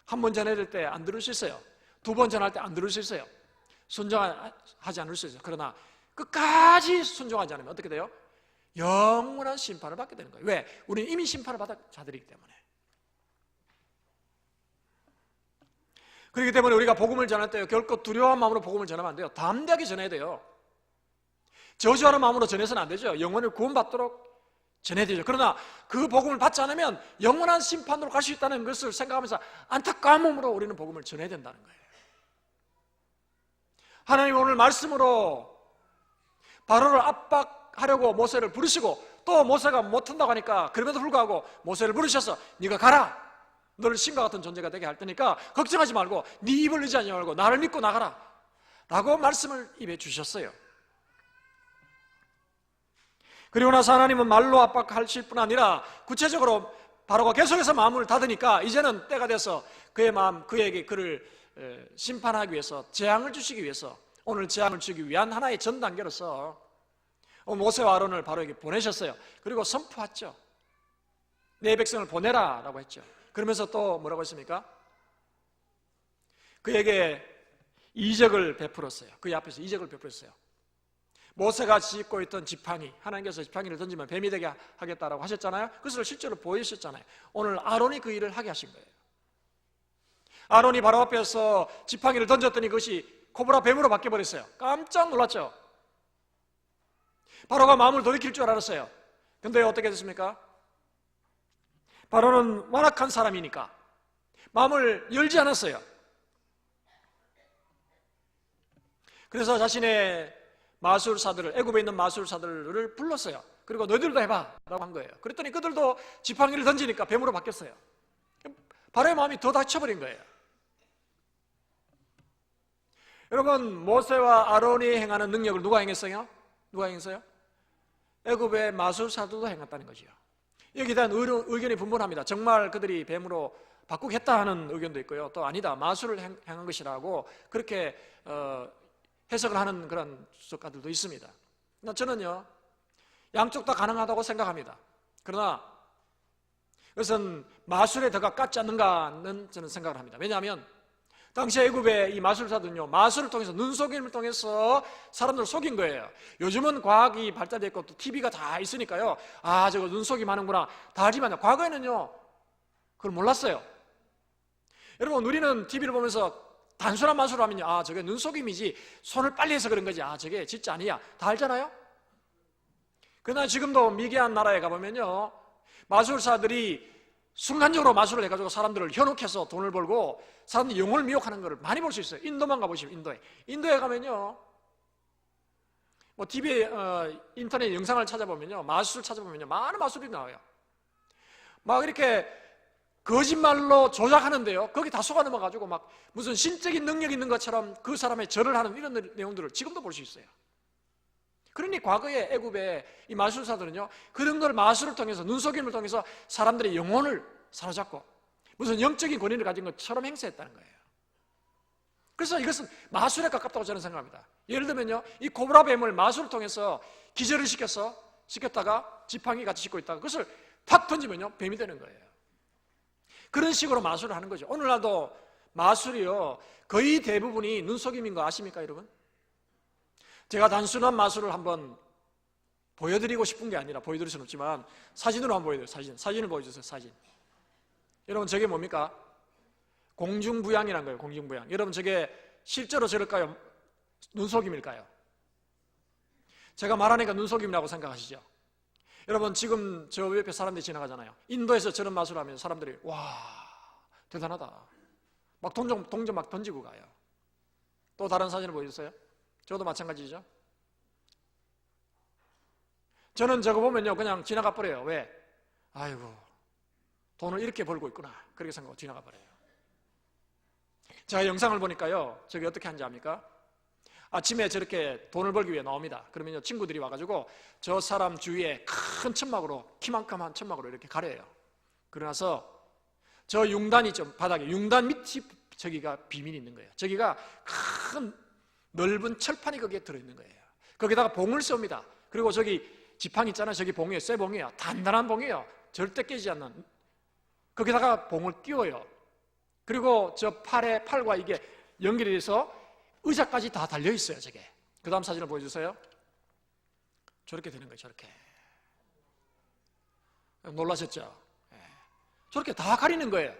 한 번 전할 때 안 들을 수 있어요. 두 번 전할 때 안 들을 수 있어요. 순종하지 않을 수 있어요. 그러나 끝까지 순종하지 않으면 어떻게 돼요? 영원한 심판을 받게 되는 거예요. 왜? 우리는 이미 심판을 받은 자들이기 때문에. 그렇기 때문에 우리가 복음을 전할 때 결코 두려워한 마음으로 복음을 전하면 안 돼요. 담대하게 전해야 돼요. 저주하는 마음으로 전해서는 안 되죠. 영혼을 구원받도록 전해야 되죠. 그러나 그 복음을 받지 않으면 영원한 심판으로 갈 수 있다는 것을 생각하면서 안타까운 마음으로 우리는 복음을 전해야 된다는 거예요. 하나님 오늘 말씀으로 바로를 압박하시고 하려고 모세를 부르시고 또 모세가 못한다고 하니까 그럼에도 불구하고 모세를 부르셔서 네가 가라, 너를 신과 같은 존재가 되게 할 테니까 걱정하지 말고 네 입을 의지하지 말고 나를 믿고 나가라 라고 말씀을 입에 주셨어요. 그리고 나서 하나님은 말로 압박하실 뿐 아니라 구체적으로 바로가 계속해서 마음을 닫으니까 이제는 때가 돼서 그의 마음, 그에게 그를 심판하기 위해서, 재앙을 주시기 위해서, 오늘 재앙을 주기 위한 하나의 전 단계로서 모세와 아론을 바로에게 보내셨어요. 그리고 선포했죠. 내 백성을 보내라 라고 했죠. 그러면서 또 뭐라고 했습니까? 그에게 이적을 베풀었어요. 그의 앞에서 이적을 베풀었어요. 모세가 짚고 있던 지팡이, 하나님께서 지팡이를 던지면 뱀이 되게 하겠다라고 하셨잖아요. 그것을 실제로 보여주셨잖아요. 오늘 아론이 그 일을 하게 하신 거예요. 아론이 바로 앞에서 지팡이를 던졌더니 그것이 코브라 뱀으로 바뀌어버렸어요. 깜짝 놀랐죠. 바로가 마음을 돌이킬 줄 알았어요. 근데 어떻게 됐습니까? 바로는 완악한 사람이니까 마음을 열지 않았어요. 그래서 자신의 마술사들을, 애굽에 있는 마술사들을 불렀어요. 그리고 너희들도 해봐 라고 한 거예요. 그랬더니 그들도 지팡이를 던지니까 뱀으로 바뀌었어요. 바로의 마음이 더 닫혀버린 거예요. 여러분, 모세와 아론이 행하는 능력을 누가 행했어요? 누가 행했어요? 애굽의 마술사들도 행했다는 거죠. 여기에 대한 의견이 분분합니다. 정말 그들이 뱀으로 바꾸겠다 하는 의견도 있고요. 또 아니다, 마술을 행한 것이라고 그렇게 해석을 하는 그런 주석가들도 있습니다. 저는요, 양쪽 다 가능하다고 생각합니다. 그러나 그것은 마술에 더 가깝지 않는가는 저는 생각을 합니다. 왜냐하면 당시 애굽의 이 마술사들은요, 마술을 통해서, 눈속임을 통해서 사람들을 속인 거예요. 요즘은 과학이 발달되어 있고 또 TV가 다 있으니까요, 아, 저거 눈속임 하는구나 다 알지만요, 과거에는요 그걸 몰랐어요. 여러분, 우리는 TV를 보면서 단순한 마술을 하면요, 아, 저게 눈속임이지, 손을 빨리 해서 그런 거지, 아, 저게 진짜 아니야, 다 알잖아요. 그러나 지금도 미개한 나라에 가보면요, 마술사들이 순간적으로 마술을 해가지고 사람들을 현혹해서 돈을 벌고 사람들이 영혼을 미혹하는 것을 많이 볼 수 있어요. 인도만 가보시면, 인도에 가면요, 뭐 TV에 인터넷 영상을 찾아보면요, 마술 찾아보면요, 많은 마술이 나와요. 막 이렇게 거짓말로 조작하는데요, 거기 다 속아 넘어가지고 막 무슨 신적인 능력이 있는 것처럼 그 사람의 절을 하는 이런 내용들을 지금도 볼 수 있어요. 그러니 과거에 애굽의 이 마술사들은요, 그런 걸 마술을 통해서, 눈속임을 통해서 사람들의 영혼을 사로잡고 무슨 영적인 권위를 가진 것처럼 행세했다는 거예요. 그래서 이것은 마술에 가깝다고 저는 생각합니다. 예를 들면요, 이 코브라 뱀을 마술을 통해서 기절을 시켰다가 지팡이 같이 싣고 있다가 그것을 팍 던지면요, 뱀이 되는 거예요. 그런 식으로 마술을 하는 거죠. 오늘날도 마술이요, 거의 대부분이 눈속임인 거 아십니까, 여러분? 제가 단순한 마술을 한번 보여드리고 싶은 게 아니라, 보여드릴 수는 없지만 사진으로 한번 보여드려요. 사진을 보여주세요. 사진. 여러분, 저게 뭡니까? 공중부양이라는 거예요. 공중부양. 여러분, 저게 실제로 저럴까요? 눈속임일까요? 제가 말하니까 눈속임이라고 생각하시죠? 여러분, 지금 저 옆에 사람들이 지나가잖아요. 인도에서 저런 마술을 하면 사람들이 와, 대단하다, 막 동전 막 던지고 가요. 또 다른 사진을 보여주세요. 저도 마찬가지죠. 저는 저거 보면요, 그냥 지나가 버려요. 왜? 아이고, 돈을 이렇게 벌고 있구나, 그렇게 생각하고 지나가 버려요. 제가 영상을 보니까요, 저게 어떻게 하는지 압니까? 아침에 저렇게 돈을 벌기 위해 나옵니다. 그러면요, 친구들이 와가지고 저 사람 주위에 큰 천막으로, 키만큼한 천막으로 이렇게 가려요. 그러나서 저 융단 있죠, 바닥에 융단 밑이, 저기가 비밀이 있는 거예요. 저기가 큰 넓은 철판이 거기에 들어있는 거예요. 거기다가 봉을 쏩니다. 그리고 저기 지팡이 있잖아요, 저기 봉이에요. 쇠 봉이에요. 단단한 봉이에요. 절대 깨지지 않는. 거기다가 봉을 끼워요. 그리고 저 팔과 이게 연결이 돼서 의자까지 다 달려있어요, 저게. 그 다음 사진을 보여주세요. 저렇게 되는 거예요, 저렇게. 놀라셨죠? 저렇게 다 가리는 거예요.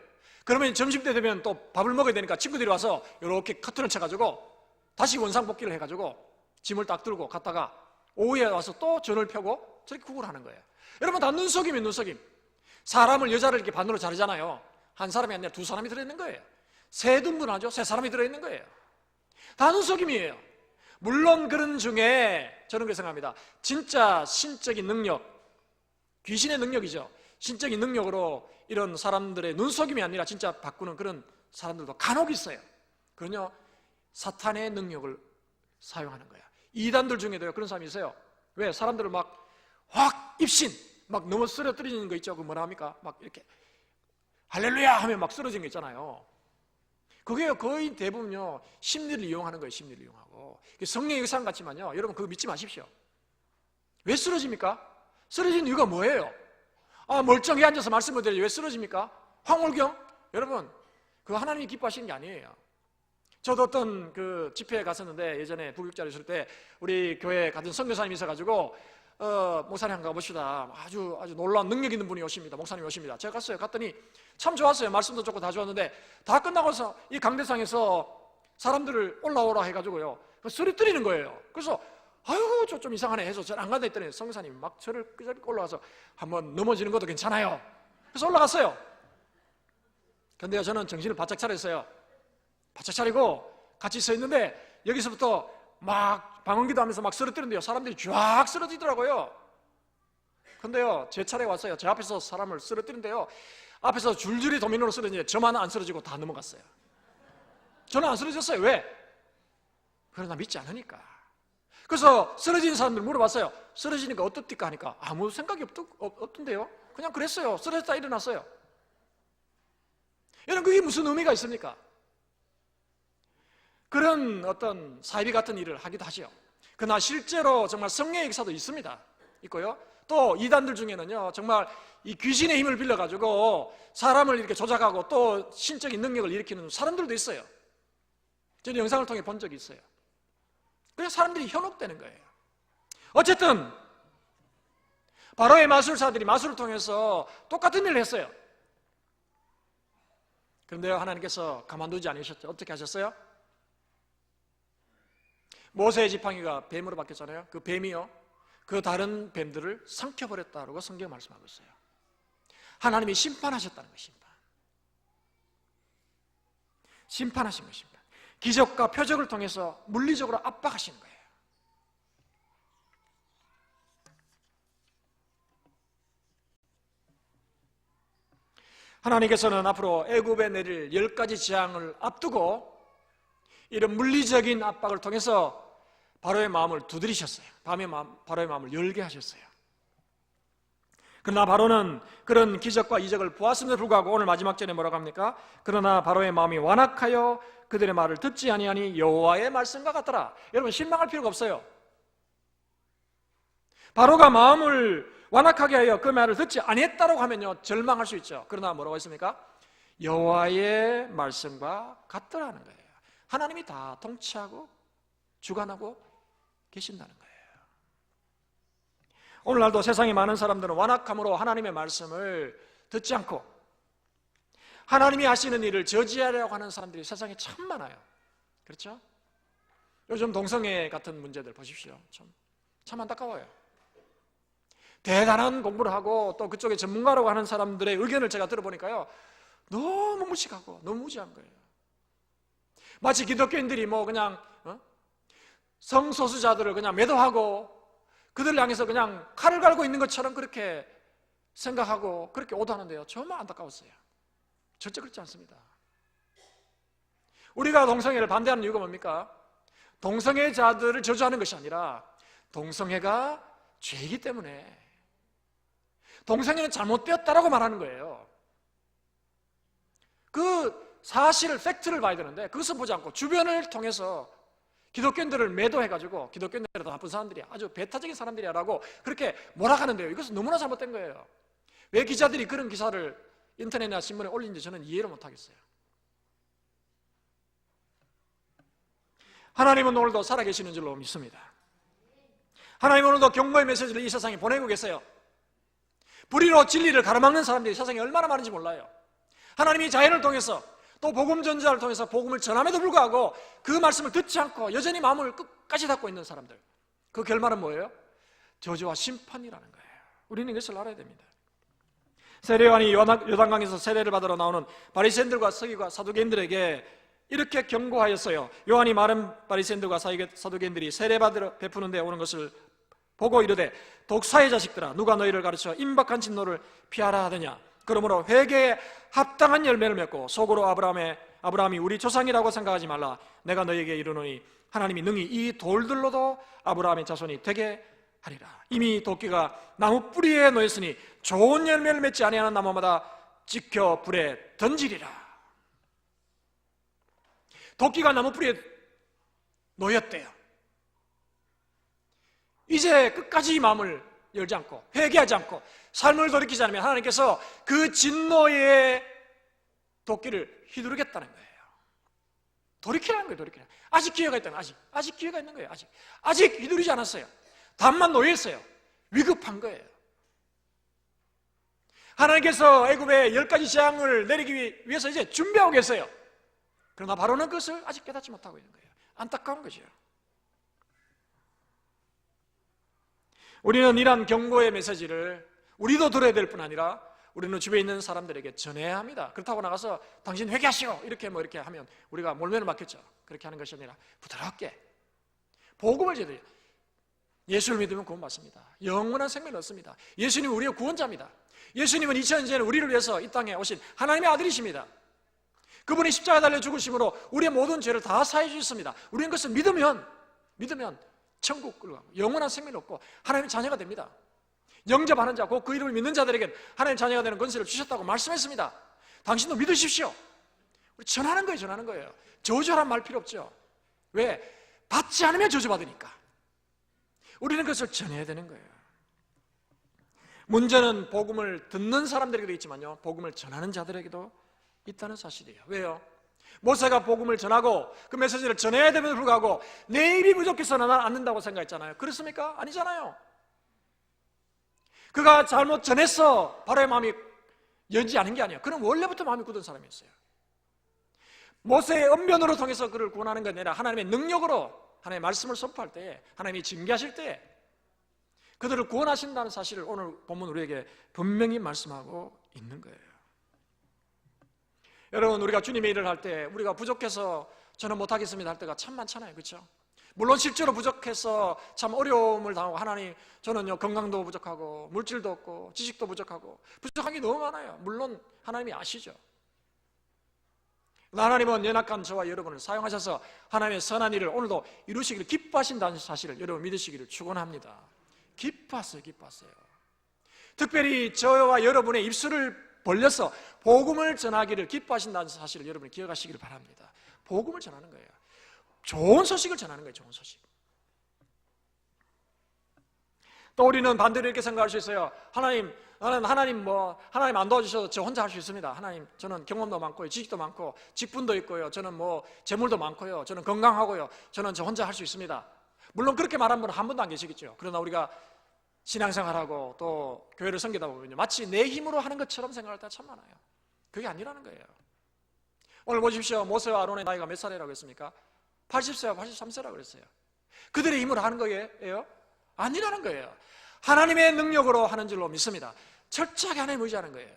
그러면 점심때 되면 또 밥을 먹어야 되니까 친구들이 와서 이렇게 커튼을 쳐가지고 다시 원상복귀를 해가지고 짐을 딱 들고 갔다가 오후에 와서 또 전을 펴고 저렇게 구걸 하는 거예요. 여러분, 다 눈속임이에요, 눈속임. 사람을, 여자를 이렇게 반으로 자르잖아요. 한 사람이 아니라 두 사람이 들어있는 거예요. 세 등분하죠. 세 사람이 들어있는 거예요. 다 눈속임이에요. 물론 그런 중에 저는 그렇게 생각합니다. 진짜 신적인 능력, 귀신의 능력이죠. 신적인 능력으로 이런 사람들의 눈속임이 아니라 진짜 바꾸는 그런 사람들도 간혹 있어요. 그러냐, 사탄의 능력을 사용하는 거야. 이단들 중에도요 그런 사람이 있어요. 왜? 사람들을 막 확 입신, 막 너무 쓰러뜨리는 거 있죠. 그 뭐라 합니까? 막 이렇게 할렐루야 하면 막 쓰러지는 거 있잖아요. 그게 거의 대부분요 심리를 이용하는 거예요. 심리를 이용하고 성령의 역사 같지만요, 여러분 그거 믿지 마십시오. 왜 쓰러집니까? 쓰러진 이유가 뭐예요? 멀쩡히 앉아서 말씀을 드려야지 왜 쓰러집니까? 황홀경? 여러분 그거 하나님이 기뻐하시는 게 아니에요. 저도 어떤 그 집회에 갔었는데, 예전에 부교육자로 있을 때 우리 교회 같은 선교사님이 있어가지고 목사님 한번 가봅시다. 아주 놀라운 능력 있는 분이 오십니다. 목사님이 오십니다. 제가 갔어요. 갔더니 참 좋았어요. 말씀도 좋고 다 좋았는데, 다 끝나고서 이 강대상에서 사람들을 올라오라 해가지고요 쓰러뜨리는 거예요. 그래서 아유 저 좀 이상하네 해서 저를 안 간다 했더니 선교사님이 막 저를 끄적끄적 올라가서 한번 넘어지는 것도 괜찮아요. 그래서 올라갔어요. 근데요 저는 정신을 바짝 차렸어요. 바짝 차리고 같이 서 있는데 여기서부터 막 방언기도 하면서 막 쓰러뜨리는데요 사람들이 쫙 쓰러지더라고요. 근데요 제 차례가 왔어요. 제 앞에서 사람을 쓰러뜨리는데요 앞에서 줄줄이 도미노로 쓰러지는데 저만 안 쓰러지고 다 넘어갔어요. 저는 안 쓰러졌어요. 왜? 그러나 믿지 않으니까. 그래서 쓰러진 사람들 물어봤어요. 쓰러지니까 어떻습니까? 하니까 아무 생각이 없던데요. 그냥 그랬어요. 쓰러졌다 일어났어요. 여러분 그게 무슨 의미가 있습니까? 그런 어떤 사이비 같은 일을 하기도 하죠. 그러나 실제로 정말 성령의 역사도 있고요. 또 이단들 중에는요 정말 이 귀신의 힘을 빌려가지고 사람을 이렇게 조작하고 또 신적인 능력을 일으키는 사람들도 있어요. 저는 영상을 통해 본 적이 있어요. 그래서 사람들이 현혹되는 거예요. 어쨌든 바로의 마술사들이 마술을 통해서 똑같은 일을 했어요. 그런데요 하나님께서 가만두지 않으셨죠. 어떻게 하셨어요? 모세의 지팡이가 뱀으로 바뀌었잖아요. 그 뱀이요 그 다른 뱀들을 삼켜버렸다라고 성경 말씀하고 있어요. 하나님이 심판하셨다는 것입니다. 심판하신 것입니다. 기적과 표적을 통해서 물리적으로 압박하시는 거예요. 하나님께서는 앞으로 애굽에 내릴 10가지 재앙을 앞두고 이런 물리적인 압박을 통해서 바로의 마음을 두드리셨어요. 바로의 마음을 열게 하셨어요. 그러나 바로는 그런 기적과 이적을 보았음에도 불구하고 오늘 마지막 절에 뭐라고 합니까? 그러나 바로의 마음이 완악하여 그들의 말을 듣지 아니하니 여호와의 말씀과 같더라. 여러분 실망할 필요가 없어요. 바로가 마음을 완악하게 하여 그 말을 듣지 아니했다고 하면요 절망할 수 있죠. 그러나 뭐라고 했습니까? 여호와의 말씀과 같더라는 거예요. 하나님이 다 통치하고 주관하고 계신다는 거예요. 오늘날도 세상에 많은 사람들은 완악함으로 하나님의 말씀을 듣지 않고 하나님이 하시는 일을 저지하려고 하는 사람들이 세상에 참 많아요. 그렇죠? 요즘 동성애 같은 문제들 보십시오. 참 안타까워요. 대단한 공부를 하고 또 그쪽에 전문가라고 하는 사람들의 의견을 제가 들어보니까요 너무 무식하고 너무 무지한 거예요. 마치 기독교인들이 뭐 그냥 성소수자들을 그냥 매도하고 그들을 향해서 그냥 칼을 갈고 있는 것처럼 그렇게 생각하고 그렇게 오도하는데요 정말 안타까웠어요. 절대 그렇지 않습니다. 우리가 동성애를 반대하는 이유가 뭡니까? 동성애자들을 저주하는 것이 아니라 동성애가 죄이기 때문에 동성애는 잘못되었다라고 말하는 거예요. 그 사실을, 팩트를 봐야 되는데 그것을 보지 않고 주변을 통해서 기독교인들을 매도해가지고 기독교인들은 나쁜 사람들이야, 아주 배타적인 사람들이야 라고 그렇게 몰아가는데요. 이것은 너무나 잘못된 거예요. 왜 기자들이 그런 기사를 인터넷이나 신문에 올리는지 저는 이해를 못하겠어요. 하나님은 오늘도 살아계시는 줄로 믿습니다. 하나님은 오늘도 경고의 메시지를 이 세상에 보내고 계세요. 불의로 진리를 가로막는 사람들이 세상에 얼마나 많은지 몰라요. 하나님이 자연을 통해서 또 복음 전자를 통해서 복음을 전함에도 불구하고 그 말씀을 듣지 않고 여전히 마음을 끝까지 닫고 있는 사람들, 그 결말은 뭐예요? 저주와 심판이라는 거예요. 우리는 이것을 알아야 됩니다. 세례요한이 요단강에서 세례를 받으러 나오는 바리새인들과 서기관 사두개인들에게 이렇게 경고하였어요. 요한이 마른 바리새인들과 사두개인들이 세례받으러 베푸는 데 오는 것을 보고 이르되 독사의 자식들아, 누가 너희를 가르쳐 임박한 진노를 피하라 하더냐. 그러므로 회개에 합당한 열매를 맺고 속으로 아브라함이 우리 조상이라고 생각하지 말라. 내가 너희에게 이르노니 하나님이 능히 이 돌들로도 아브라함의 자손이 되게 하리라. 이미 도끼가 나무 뿌리에 놓였으니 좋은 열매를 맺지 아니하는 나무마다 찍혀 불에 던지리라. 도끼가 나무 뿌리에 놓였대요. 이제 끝까지 마음을 열지 않고 회개하지 않고 삶을 돌이키지 않으면 하나님께서 그 진노의 도끼를 휘두르겠다는 거예요. 돌이키라는 거예요. 돌이키라. 아직 기회가 있다는 거예요. 아직 기회가 있는 거예요. 아직 휘두르지 않았어요. 답만 놓여있어요. 위급한 거예요. 하나님께서 애굽의 10가지 재앙을 내리기 위해서 이제 준비하고 계세요. 그러나 바로는 그것을 아직 깨닫지 못하고 있는 거예요. 안타까운 거죠. 우리는 이러한 경고의 메시지를 우리도 들어야 될 뿐 아니라 우리는 주변에 있는 사람들에게 전해야 합니다. 그렇다고 나가서 당신 회개하시오 이렇게 하면 우리가 몰매를 맞겠죠. 그렇게 하는 것이 아니라 부드럽게 복음을 제대로, 예수를 믿으면 구원받습니다. 영원한 생명을 얻습니다. 예수님은 우리의 구원자입니다. 예수님은 2000년 전에 우리를 위해서 이 땅에 오신 하나님의 아들이십니다. 그분이 십자가에 달려 죽으심으로 우리의 모든 죄를 다 사해 주셨습니다. 우리는 그것을 믿으면 천국을 가고 영원한 생명을 얻고 하나님의 자녀가 됩니다. 영접하는 자, 곧 그 이름을 믿는 자들에게 하나님의 자녀가 되는 권세를 주셨다고 말씀했습니다. 당신도 믿으십시오. 우리 전하는 거예요. 저주하란 말 필요 없죠. 왜? 받지 않으면 저주받으니까. 우리는 그것을 전해야 되는 거예요. 문제는 복음을 듣는 사람들에게도 있지만요, 복음을 전하는 자들에게도 있다는 사실이에요. 왜요? 모세가 복음을 전하고 그 메시지를 전해야 됨에도 불구하고 내 입이 부족해서 나는 않는다고 생각했잖아요. 그렇습니까? 아니잖아요. 그가 잘못 전했어 바로의 마음이 열지 않은 게 아니에요. 그는 원래부터 마음이 굳은 사람이었어요. 모세의 언변으로 통해서 그를 구원하는 게 아니라 하나님의 능력으로 하나님의 말씀을 선포할 때, 하나님이 징계하실 때 그들을 구원하신다는 사실을 오늘 본문 우리에게 분명히 말씀하고 있는 거예요. 여러분, 우리가 주님의 일을 할 때 우리가 부족해서 저는 못하겠습니다 할 때가 참 많잖아요. 그렇죠? 물론 실제로 부족해서 참 어려움을 당하고, 하나님 저는요 건강도 부족하고 물질도 없고 지식도 부족하고 부족한 게 너무 많아요. 물론 하나님이 아시죠. 하나님은 연약한 저와 여러분을 사용하셔서 하나님의 선한 일을 오늘도 이루시기를 기뻐하신다는 사실을 여러분 믿으시기를 축원합니다. 기뻐하세요. 특별히 저와 여러분의 입술을 벌려서 복음을 전하기를 기뻐하신다는 사실을 여러분이 기억하시기를 바랍니다. 복음을 전하는 거예요. 좋은 소식을 전하는 거예요. 좋은 소식. 또 우리는 반대로 이렇게 생각할 수 있어요. 하나님 안 도와주셔서 저 혼자 할 수 있습니다. 하나님, 저는 경험도 많고요, 지식도 많고 직분도 있고요, 저는 재물도 많고요, 저는 건강하고요, 저는 저 혼자 할 수 있습니다. 물론 그렇게 말한 분은 한 분도 안 계시겠죠. 그러나 우리가 신앙생활하고 또 교회를 섬기다 보면요, 마치 내 힘으로 하는 것처럼 생각할 때가 참 많아요. 그게 아니라는 거예요. 오늘 보십시오. 모세와 아론의 나이가 몇 살이라고 했습니까? 80세와 83세라고 그랬어요. 그들의 힘으로 하는 거예요? 아니라는 거예요. 하나님의 능력으로 하는 줄로 믿습니다. 철저하게 하나님을 의지하는 거예요.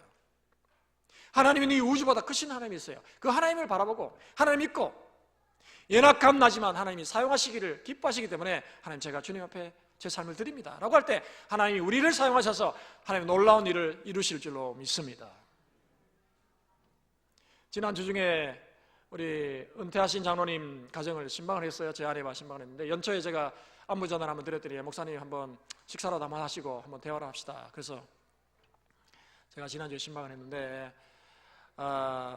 하나님은 이 우주보다 크신 하나님이 있어요. 그 하나님을 바라보고 하나님 믿고, 연약함 나지만 하나님이 사용하시기를 기뻐하시기 때문에 하나님, 제가 주님 앞에 제 삶을 드립니다 라고 할 때 하나님이 우리를 사용하셔서 하나님 놀라운 일을 이루실 줄로 믿습니다. 지난주 중에 우리 은퇴하신 장로님 가정을 신방을 했어요. 제 아내와 신방을 했는데 연초에 제가 안부 전화를 한번 드렸더니 목사님 한번 식사라도 한번 하시고 한번 대화를 합시다. 그래서 제가 지난주에 신방을 했는데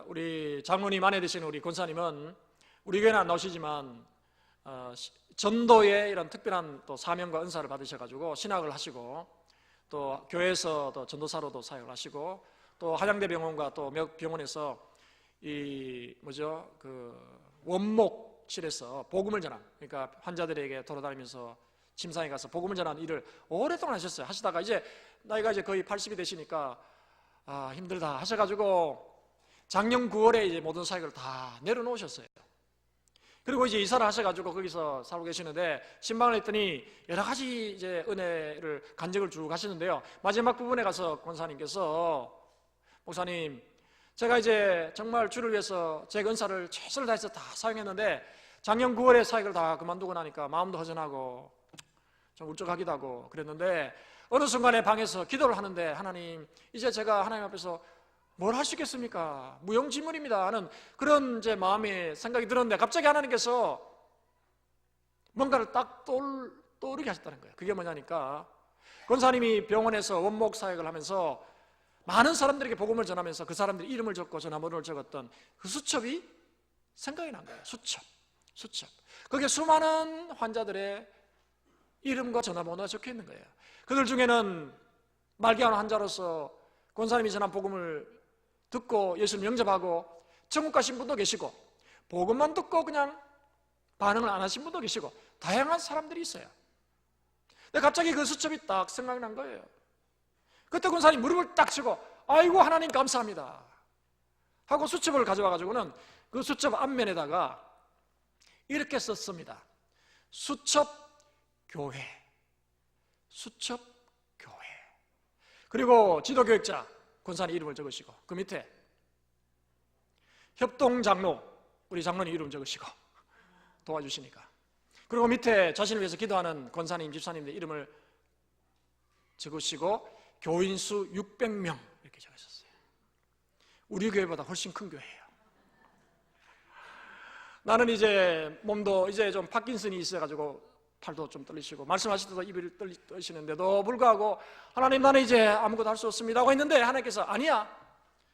우리 장로님 아내 되시는 우리 권사님은 우리 교회는 안 나오시지만 전도의 이런 특별한 또 사명과 은사를 받으셔가지고 신학을 하시고 또 교회에서 또 전도사로도 사역을 하시고 또 한양대병원과 또 몇 병원에서 원목실에서 복음을 전한, 그러니까 환자들에게 돌아다니면서 침상에 가서 복음을 전하는 일을 오랫동안 하셨어요. 하시다가 이제 나이가 이제 거의 80이 되시니까 힘들다 하셔가지고 작년 9월에 이제 모든 사역을 다 내려놓으셨어요. 그리고 이제 이사를 하셔가지고 거기서 살고 계시는데 신방을 했더니 여러 가지 이제 은혜를 간증을 쭉 하시는데요. 마지막 부분에 가서 권사님께서, 목사님, 제가 이제 정말 주를 위해서 제 은사를 최선을 다해서 다 사용했는데 작년 9월에 사역을 다 그만두고 나니까 마음도 허전하고 좀 울적하기도 하고 그랬는데 어느 순간에 방에서 기도를 하는데 하나님, 이제 제가 하나님 앞에서 뭘 할 수 있겠습니까? 무용지물입니다 하는 그런 제 마음이 생각이 들었는데 갑자기 하나님께서 뭔가를 딱 떠오르게 하셨다는 거예요. 그게 뭐냐니까 권사님이 병원에서 원목 사역을 하면서 많은 사람들에게 복음을 전하면서 그 사람들이 이름을 적고 전화번호를 적었던 그 수첩이 생각이 난 거예요. 수첩. 거기에 수많은 환자들의 이름과 전화번호가 적혀 있는 거예요. 그들 중에는 말기암 환자로서 권사님이 전한 복음을 듣고 예수를 영접하고 천국 가신 분도 계시고 복음만 듣고 그냥 반응을 안 하신 분도 계시고 다양한 사람들이 있어요. 근데 갑자기 그 수첩이 딱 생각이 난 거예요. 그때 권사님 무릎을 딱 치고 아이고 하나님 감사합니다 하고 수첩을 가져와 가지고는 그 수첩 앞면에다가 이렇게 썼습니다. 수첩교회. 그리고 지도교육자 권사님 이름을 적으시고 그 밑에 협동장로 우리 장로님 이름 적으시고 도와주시니까, 그리고 밑에 자신을 위해서 기도하는 권사님 집사님들 이름을 적으시고 교인수 600명 이렇게 적으셨어요. 우리 교회보다 훨씬 큰 교회예요. 나는 이제 몸도 이제 좀 파킨슨이 있어가지고 팔도 좀 떨리시고 말씀하실 때도 입이 떨리시는데도 불구하고 하나님 나는 이제 아무것도 할 수 없습니다 하고 했는데 하나님께서 아니야,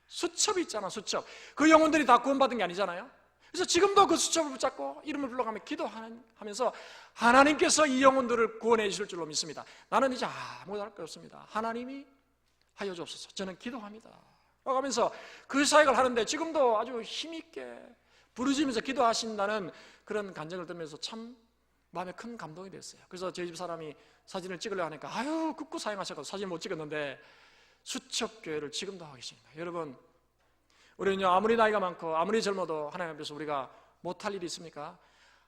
수첩이 있잖아. 수첩. 그 영혼들이 다 구원받은 게 아니잖아요. 그래서 지금도 그 수첩을 붙잡고 이름을 불러가며 기도하면서 하나님께서 이 영혼들을 구원해 주실 줄로 믿습니다. 나는 이제 아무것도 할 게 없습니다. 하나님이 하여 주옵소서. 저는 기도합니다 라고 하면서 그 사역을 하는데 지금도 아주 힘있게 부르짖으면서 기도하신다는 그런 간증을 들으면서 참 마음에 큰 감동이 됐어요. 그래서 저희 집 사람이 사진을 찍으려고 하니까 아유 극구 사용하셔서 사진 못 찍었는데 수첩교회를 지금도 하고 계십니다. 여러분, 우리는요 아무리 나이가 많고 아무리 젊어도 하나님 앞에서 우리가 못할 일이 있습니까?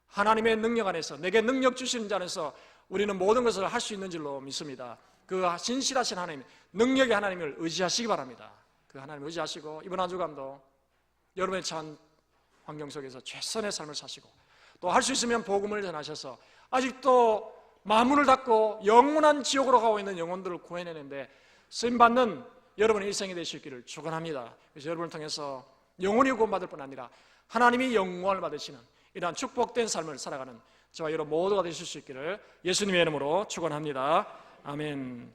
하나님의 능력 안에서, 내게 능력 주시는 자 안에서 우리는 모든 것을 할 수 있는 줄로 믿습니다. 그 진실하신 하나님, 능력의 하나님을 의지하시기 바랍니다. 그 하나님을 의지하시고 이번 한 주간도 여러분의 처한 환경 속에서 최선의 삶을 사시고 또 할 수 있으면 복음을 전하셔서 아직도 마문을 닫고 영원한 지옥으로 가고 있는 영혼들을 구해내는데 쓰임받는 여러분의 일생이 되시기를 축원합니다. 그래서 여러분을 통해서 영원히 구원받을 뿐 아니라 하나님이 영광을 받으시는 이러한 축복된 삶을 살아가는 저와 여러분 모두가 되실 수 있기를 예수님의 이름으로 축원합니다. 아멘.